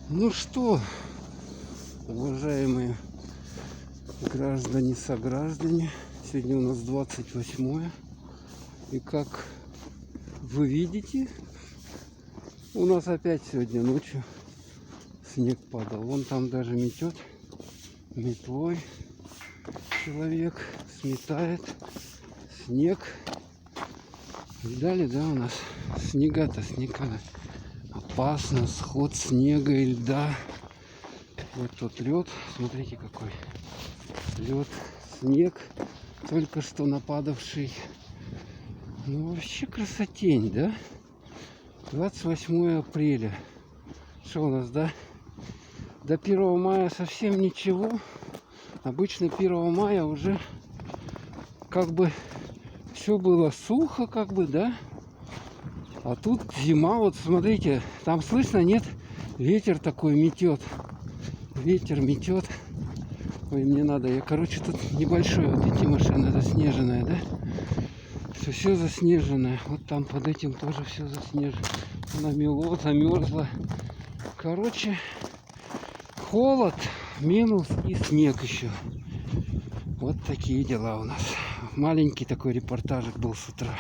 Ну что, уважаемые граждане, сограждане, сегодня у нас 28-е. И как вы видите, у нас опять сегодня ночью снег падал. Вон там даже метет метлой человек, сметает снег. Видали, да, у нас снега-то, снега. Опасно, сход снега и льда. Вот тут лед, смотрите какой лед, снег, только что нападавший. Ну вообще красотень, да? 28 апреля. Что у нас, да? До 1 мая совсем ничего. Обычно 1 мая уже как бы все было сухо, как бы, да? А тут зима, вот смотрите, там слышно, нет? Ветер такой метет. Ветер метет. Ой, мне надо, тут небольшой, вот эти машины заснеженная, да? Все заснеженное. Вот там под этим тоже все заснежено. Намело, замерзло. Короче, холод, минус и снег еще. Вот такие дела у нас. Маленький такой репортажик был с утра.